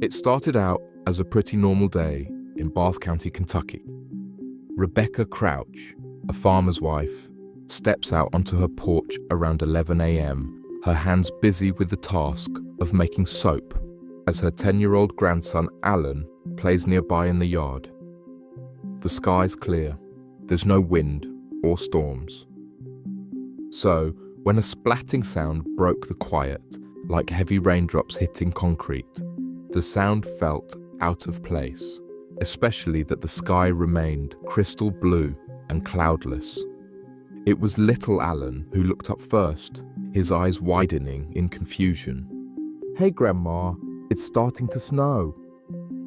It started out as a pretty normal day in Bath County, Kentucky. Rebecca Crouch, a farmer's wife, steps out onto her porch around 11 a.m., her hands busy with the task of making soap as her 10-year-old grandson Alan plays nearby in the yard. The sky's clear, there's no wind or storms. So, when a splatting sound broke the quiet, like heavy raindrops hitting concrete, the sound felt out of place, especially that the sky remained crystal blue and cloudless. It was little Alan who looked up first, his eyes widening in confusion. "Hey, Grandma, it's starting to snow."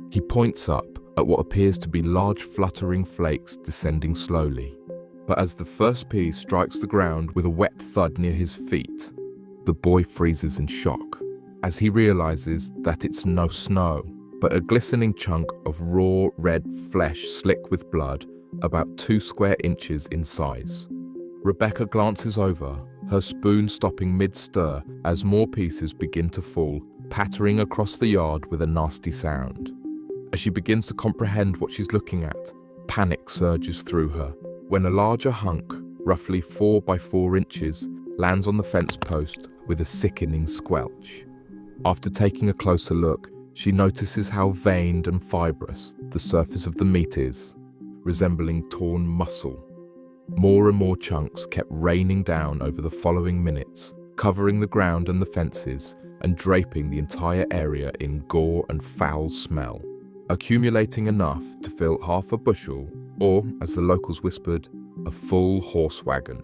He points up at what appears to be large fluttering flakes descending slowly. But as the first piece strikes the ground with a wet thud near his feet, the boy freezes in shock as he realizes that it's no snow, but a glistening chunk of raw red flesh slick with blood, about 2 square inches in size. Rebecca glances over, her spoon stopping mid-stir as more pieces begin to fall, pattering across the yard with a nasty sound. As she begins to comprehend what she's looking at, panic surges through her when a larger hunk, roughly 4 by 4 inches, lands on the fence post with a sickening squelch. After taking a closer look, she notices how veined and fibrous the surface of the meat is, resembling torn muscle. More and more chunks kept raining down over the following minutes, covering the ground and the fences, and draping the entire area in gore and foul smell, accumulating enough to fill half a bushel, or, as the locals whispered, a full horse wagon.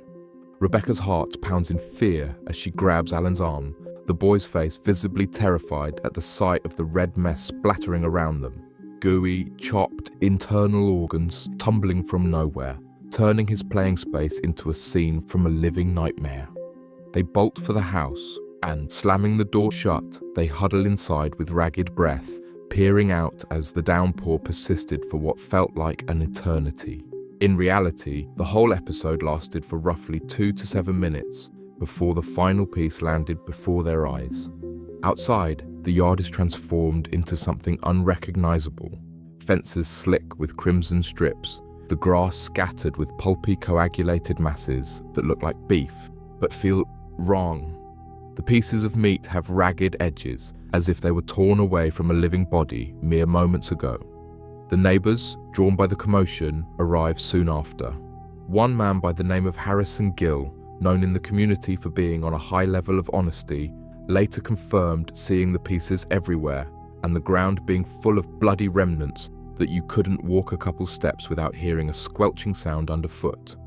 Rebecca's heart pounds in fear as she grabs Alan's arm, the boy's face visibly terrified at the sight of the red mess splattering around them. Gooey, chopped internal organs tumbling from nowhere, turning his playing space into a scene from a living nightmare. They bolt for the house, and, slamming the door shut, they huddle inside with ragged breath, peering out as the downpour persisted for what felt like an eternity. In reality, the whole episode lasted for roughly 2 to 7 minutes, before the final piece landed before their eyes. Outside, the yard is transformed into something unrecognizable. Fences slick with crimson strips, the grass scattered with pulpy coagulated masses that look like beef, but feel wrong. The pieces of meat have ragged edges, as if they were torn away from a living body mere moments ago. The neighbors, drawn by the commotion, arrive soon after. One man by the name of Harrison Gill, known in the community for being on a high level of honesty, later confirmed seeing the pieces everywhere and the ground being full of bloody remnants that you couldn't walk a couple steps without hearing a squelching sound underfoot.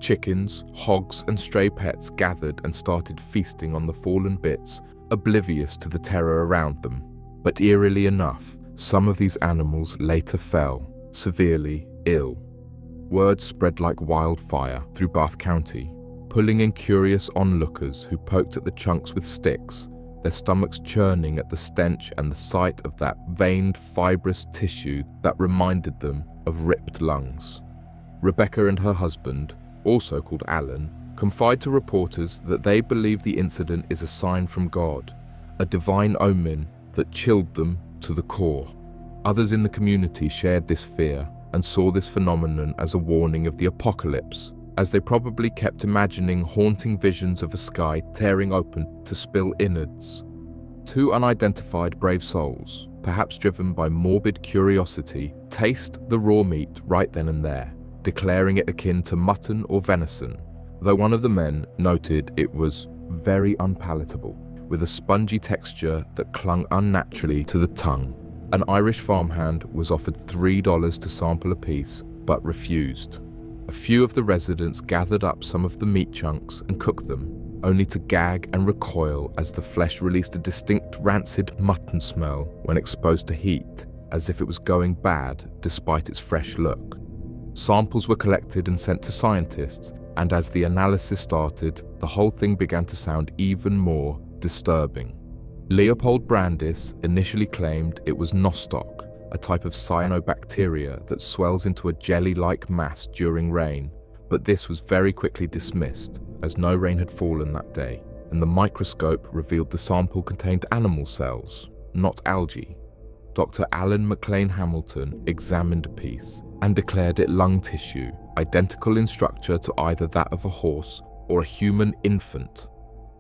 Chickens, hogs and stray pets gathered and started feasting on the fallen bits, oblivious to the terror around them. But eerily enough, some of these animals later fell, severely ill. Word spread like wildfire through Bath County, pulling in curious onlookers who poked at the chunks with sticks, their stomachs churning at the stench and the sight of that veined, fibrous tissue that reminded them of ripped lungs. Rebecca and her husband, also called Alan, confide to reporters that they believe the incident is a sign from God, a divine omen that chilled them to the core. Others in the community shared this fear and saw this phenomenon as a warning of the apocalypse, as they probably kept imagining haunting visions of a sky tearing open to spill innards. 2 unidentified brave souls, perhaps driven by morbid curiosity, taste the raw meat right then and there, declaring it akin to mutton or venison, though one of the men noted it was very unpalatable, with a spongy texture that clung unnaturally to the tongue. An Irish farmhand was offered $3 to sample a piece, but refused. A few of the residents gathered up some of the meat chunks and cooked them, only to gag and recoil as the flesh released a distinct rancid mutton smell when exposed to heat, as if it was going bad despite its fresh look. Samples were collected and sent to scientists, and as the analysis started, the whole thing began to sound even more disturbing. Leopold Brandis initially claimed it was nostoc, a type of cyanobacteria that swells into a jelly-like mass during rain, but this was very quickly dismissed, as no rain had fallen that day, and the microscope revealed the sample contained animal cells, not algae. Dr. Alan McLean Hamilton examined a piece and declared it lung tissue, identical in structure to either that of a horse or a human infant.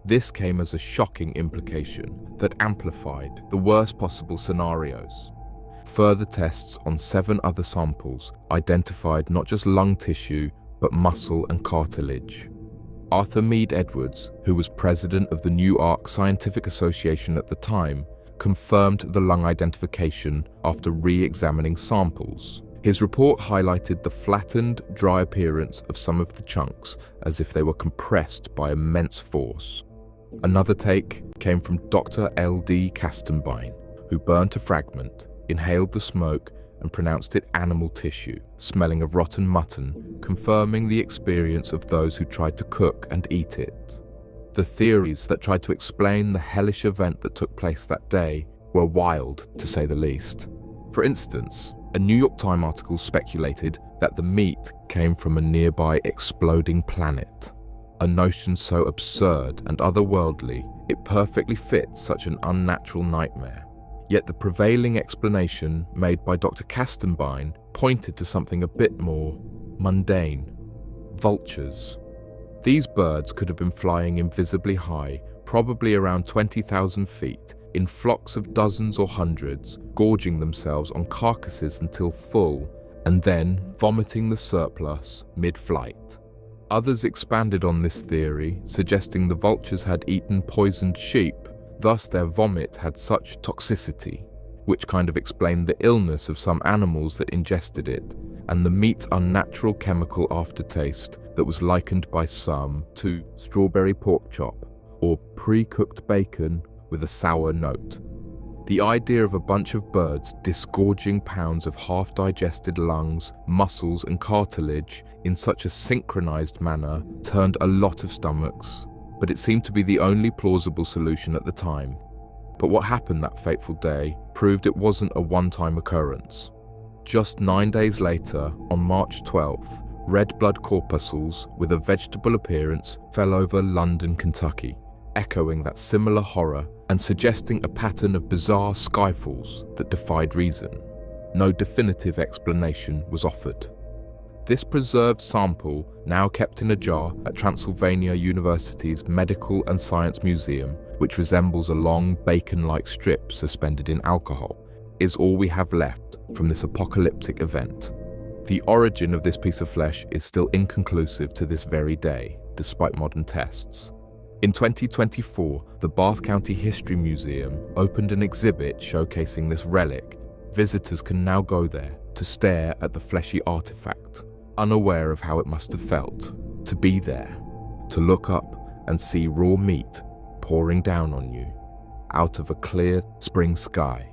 This came as a shocking implication that amplified the worst possible scenarios. Further tests on 7 other samples identified not just lung tissue, but muscle and cartilage. Arthur Mead Edwards, who was president of the Newark Scientific Association at the time, confirmed the lung identification after re-examining samples. His report highlighted the flattened, dry appearance of some of the chunks as if they were compressed by immense force. Another take came from Dr. L.D. Kastenbein, who burnt a fragment, inhaled the smoke, and pronounced it animal tissue, smelling of rotten mutton, confirming the experience of those who tried to cook and eat it. The theories that tried to explain the hellish event that took place that day were wild, to say the least. For instance, a New York Times article speculated that the meat came from a nearby exploding planet. A notion so absurd and otherworldly, it perfectly fits such an unnatural nightmare. Yet the prevailing explanation made by Dr. Kastenbein pointed to something a bit more mundane. Vultures. These birds could have been flying invisibly high, probably around 20,000 feet, in flocks of dozens or hundreds, gorging themselves on carcasses until full, and then vomiting the surplus mid-flight. Others expanded on this theory, suggesting the vultures had eaten poisoned sheep, thus their vomit had such toxicity, which kind of explained the illness of some animals that ingested it, and the meat's unnatural chemical aftertaste that was likened by some to strawberry pork chop or pre-cooked bacon with a sour note. The idea of a bunch of birds disgorging pounds of half-digested lungs, muscles and cartilage in such a synchronized manner turned a lot of stomachs, but it seemed to be the only plausible solution at the time. But what happened that fateful day proved it wasn't a one-time occurrence. Just 9 days later, on March 12th, red blood corpuscles with a vegetable appearance fell over London, Kentucky, echoing that similar horror and suggesting a pattern of bizarre skyfalls that defied reason. No definitive explanation was offered. This preserved sample, now kept in a jar at Transylvania University's Medical and Science Museum, which resembles a long bacon-like strip suspended in alcohol, is all we have left from this apocalyptic event. The origin of this piece of flesh is still inconclusive to this very day, despite modern tests. In 2024, the Bath County History Museum opened an exhibit showcasing this relic. Visitors can now go there to stare at the fleshy artifact, unaware of how it must have felt to be there, to look up and see raw meat pouring down on you out of a clear spring sky.